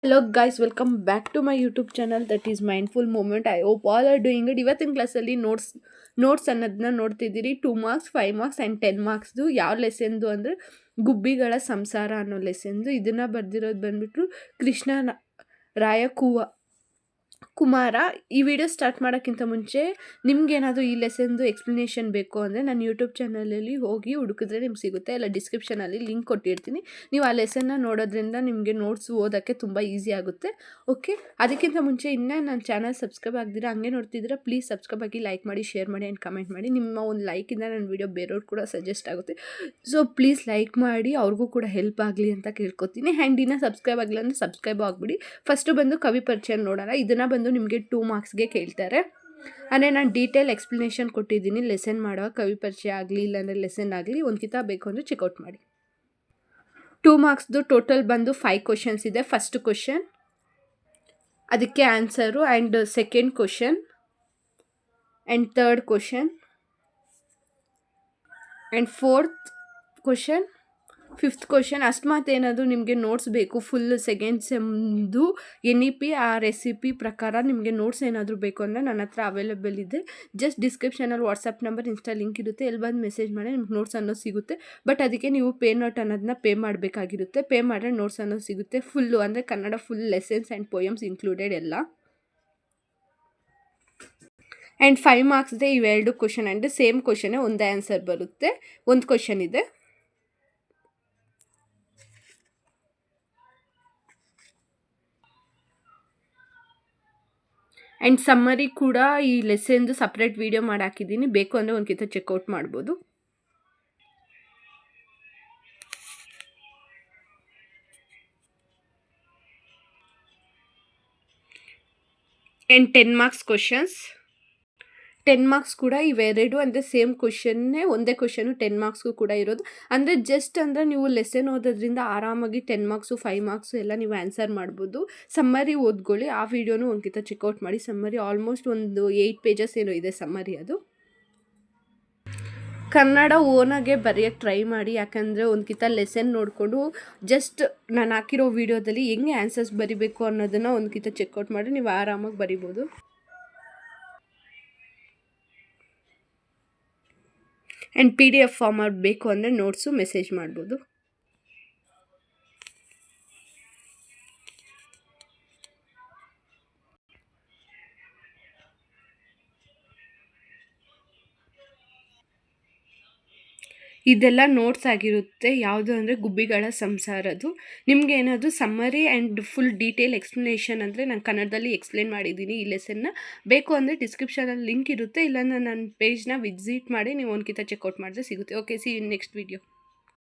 Hello guys, welcome back to my YouTube channel that is Mindful Moment. I hope all are doing it. ಇವತ್ತಿನ ಕ್ಲಾಸಲ್ಲಿ notes ಅನ್ನೋದನ್ನ ನೋಡ್ತಿದ್ದೀರಿ. 2 marks, 5 marks and 10 ಮಾರ್ಕ್ಸ್ದು. ಯಾವ ಲೆಸನ್ದು ಅಂದರೆ ಗುಬ್ಬಿಗಳ ಸಂಸಾರ ಅನ್ನೋ ಲೆಸನ್ದು. ಇದನ್ನು ಬರೆದಿರೋದು ಬಂದ್ಬಿಟ್ಟು ಕೃಷ್ಣ ರಾಯ ಕುಮಾರ. ಈ ವಿಡಿಯೋ ಸ್ಟಾರ್ಟ್ ಮಾಡೋಕ್ಕಿಂತ ಮುಂಚೆ ನಿಮ್ಗೇನಾದರೂ ಈ ಲೆಸನ್ದು ಎಕ್ಸ್ಪ್ಲನೇಷನ್ ಬೇಕು ಅಂದರೆ ನನ್ನ ಯೂಟ್ಯೂಬ್ ಚಾನಲಲ್ಲಿ ಹೋಗಿ ಹುಡುಕಿದ್ರೆ ನಿಮ್ಗೆ ಸಿಗುತ್ತೆ. ಇಲ್ಲ ಡಿಸ್ಕ್ರಿಪ್ಷನಲ್ಲಿ ಲಿಂಕ್ ಕೊಟ್ಟಿರ್ತೀನಿ. ನೀವು ಆ ಲೆಸನ್ನ ನೋಡೋದ್ರಿಂದ ನಿಮಗೆ ನೋಟ್ಸ್ ಓದೋಕ್ಕೆ ತುಂಬ ಈಸಿ ಆಗುತ್ತೆ. ಓಕೆ, ಅದಕ್ಕಿಂತ ಮುಂಚೆ ಇನ್ನೂ ನನ್ನ ಚಾನಲ್ ಸಬ್ಸ್ಕ್ರೈಬ್ ಆಗದಿರ ಹಂಗೆ ನೋಡ್ತಿದ್ದೀರಾ, ಪ್ಲೀಸ್ ಸಬ್ಸ್ಕ್ರೈಬ್ ಆಗಿ, ಲೈಕ್ ಮಾಡಿ, ಶೇರ್ ಮಾಡಿ ಆ್ಯಂಡ್ ಕಮೆಂಟ್ ಮಾಡಿ. ನಿಮ್ಮ ಒಂದು ಲೈಕಿಂದ ನನ್ನ ವಿಡಿಯೋ ಬೇರೆಯವ್ರು ಕೂಡ ಸಜೆಸ್ಟ್ ಆಗುತ್ತೆ. ಸೊ ಪ್ಲೀಸ್ ಲೈಕ್ ಮಾಡಿ, ಅವ್ರಿಗೂ ಕೂಡ ಹೆಲ್ಪ್ ಆಗಲಿ ಅಂತ ಕೇಳ್ಕೊತೀನಿ. ಆ್ಯಂಡ್ ಇನ್ನೂ ಸಬ್ಸ್ಕ್ರೈಬ್ ಆಗಲಿಲ್ಲ ಅಂದರೆ ಸಬ್ಸ್ಕ್ರೈಬ್ ಆಗಿಬಿಡಿ. ಫಸ್ಟು ಬಂದು ಕವಿ ಪರಿಚಯ ನೋಡೋಣ. ಇದನ್ನು ಬಂದು ನಿಮಗೆ 2 ಮಾರ್ಕ್ಸ್ಗೆ ಕೇಳ್ತಾರೆ. ಅಂದರೆ ನಾನು ಡೀಟೇಲ್ ಎಕ್ಸ್ಪ್ಲನೇಷನ್ ಕೊಟ್ಟಿದ್ದೀನಿ. ಲೆಸನ್ ಮಾಡೋ ಕವಿ ಪರಿಚಯ ಆಗಲಿ ಇಲ್ಲಾಂದರೆ ಲೆಸನ್ ಆಗಲಿ ಒಂದು ಕಿತಾಬ್ ಬೇಕು ಅಂದರೆ ಚೆಕ್ಔಟ್ ಮಾಡಿ. 2 ಮಾರ್ಕ್ಸ್ದು ಟೋಟಲ್ ಬಂದು 5 ಕ್ವಶನ್ಸ್ ಇದೆ. ಫಸ್ಟ್ ಕ್ವಶನ್, ಅದಕ್ಕೆ answer, and second question, and third question, and fourth question, fifth question. ಅಕಸ್ಮಾತ್ ಏನಾದರೂ ನಿಮಗೆ ನೋಟ್ಸ್ ಬೇಕು ಫುಲ್ ಸೆಕೆಂಡ್ ಸೆಮ್ದು NEP ರೆಸಿಪಿ ಪ್ರಕಾರ ನಿಮಗೆ ನೋಟ್ಸ್ ಏನಾದರೂ ಬೇಕು ಅಂದರೆ ನನ್ನ ಹತ್ರ ಅವೈಲೇಬಲ್ ಇದೆ. ಜಸ್ಟ್ ಡಿಸ್ಕ್ರಿಪ್ಷನಲ್ಲಿ ವಾಟ್ಸಪ್ ನಂಬರ್, ಇನ್ಸ್ಟಾ ಲಿಂಕ್ ಇರುತ್ತೆ. ಎಲ್ಲಿ ಬಂದು ಮೆಸೇಜ್ ಮಾಡಿ ನಿಮ್ಗೆ ನೋಟ್ಸ್ ಅನ್ನೋದು ಸಿಗುತ್ತೆ. ಬಟ್ ಅದಕ್ಕೆ ನೀವು ಪೇ ನೋಟ್ ಅನ್ನೋದನ್ನ ಪೇ ಮಾಡಬೇಕಾಗಿರುತ್ತೆ. ಪೇ ಮಾಡಿದ್ರೆ ನೋಟ್ಸ್ ಅನ್ನೋದು ಸಿಗುತ್ತೆ. ಫುಲ್ಲು ಅಂದರೆ Kannada full lessons and poems included ಎಲ್ಲ. ಆ್ಯಂಡ್ 5 ಮಾರ್ಕ್ಸ್ದೆ ಇವೆರಡು ಕ್ವಶನ್ ಅಂದರೆ ಸೇಮ್ ಕ್ವಶನ್ನೇ, ಒಂದೇ ಆನ್ಸರ್ ಬರುತ್ತೆ. ಒಂದು ಕ್ವಶನ್ ಇದೆ. ಆ್ಯಂಡ್ ಸಮ್ಮರಿ ಕೂಡ ಈ ಲೆಸನ್ದು ಸಪ್ರೇಟ್ ವೀಡಿಯೋ ಮಾಡಿ ಹಾಕಿದ್ದೀನಿ. ಬೇಕು ಅಂದರೆ ಒಂದು ಕಿತ ಚೆಕ್ಔಟ್ ಮಾಡ್ಬೋದು. And 10 marks questions. 10 ಮಾರ್ಕ್ಸ್ ಕೂಡ ಇವೆರಡು ಅಂದರೆ ಸೇಮ್ ಕ್ವಶನ್ನೇ, ಒಂದೇ ಕ್ವಶನು 10 ಮಾರ್ಕ್ಸ್ಗೂ ಕೂಡ ಇರೋದು. ಅಂದರೆ ಜಸ್ಟ್ ಅಂದರೆ ನೀವು ಲೆಸನ್ ಓದೋದ್ರಿಂದ ಆರಾಮಾಗಿ 10 ಮಾರ್ಕ್ಸು 5 ಮಾರ್ಕ್ಸು ಎಲ್ಲ ನೀವು ಆನ್ಸರ್ ಮಾಡ್ಬೋದು. ಸಮ್ಮರಿ ಓದ್ಕೊಳ್ಳಿ. ಆ ವಿಡಿಯೋನು ಒಂದು ಕಿತ ಚೆಕ್ಔಟ್ ಮಾಡಿ. ಸಮ್ಮರಿ ಆಲ್ಮೋಸ್ಟ್ ಒಂದು 8 ಪೇಜಸ್ ಏನೋ ಇದೆ ಸಮ್ಮರಿ. ಅದು ಕನ್ನಡ ಓನಾಗೆ ಬರೆಯೋಕ್ಕೆ ಟ್ರೈ ಮಾಡಿ. ಯಾಕಂದರೆ ಒಂದು ಕಿತ ಲೆಸನ್ ನೋಡಿಕೊಂಡು ಜಸ್ಟ್ ನಾನು ಹಾಕಿರೋ ವಿಡಿಯೋದಲ್ಲಿ ಹೆಂಗೆ ಆನ್ಸರ್ಸ್ ಬರಿಬೇಕು ಅನ್ನೋದನ್ನು ಒಂದು ಕಿತ ಚೆಕ್ಔಟ್ ಮಾಡಿ ನೀವು ಆರಾಮಾಗಿ ಬರಿಬೋದು. ಆ್ಯಂಡ್ PDF ಫಾರ್ಮ್ಯಾಟ್ ಬೇಕು ಅಂದರೆ ನೋಟ್ಸು ಮೆಸೇಜ್ ಮಾಡ್ಬೋದು. ಇದೆಲ್ಲ ನೋಟ್ಸ್ ಆಗಿರುತ್ತೆ. ಯಾವುದು ಅಂದರೆ ಗುಬ್ಬಿಗಳ ಸಂಸಾರದು. ನಿಮ್ಗೆ ಏನಾದರೂ summary and full detail explanation ಅಂದರೆ ನಾನು ಕನ್ನಡದಲ್ಲಿ ಎಕ್ಸ್ಪ್ಲೇನ್ ಮಾಡಿದ್ದೀನಿ ಈ ಲೆಸನ್ನ. ಬೇಕು ಅಂದರೆ ಡಿಸ್ಕ್ರಿಪ್ಷನಲ್ಲಿ ಲಿಂಕ್ ಇರುತ್ತೆ. ಇಲ್ಲ ನನ್ನ ಪೇಜ್ನ ವಿಸಿಟ್ ಮಾಡಿ ನೀವು ಒಂದು ಕಿತ ಚೆಕ್ಔಟ್ ಮಾಡಿದ್ರೆ ಸಿಗುತ್ತೆ. Okay, see you next video.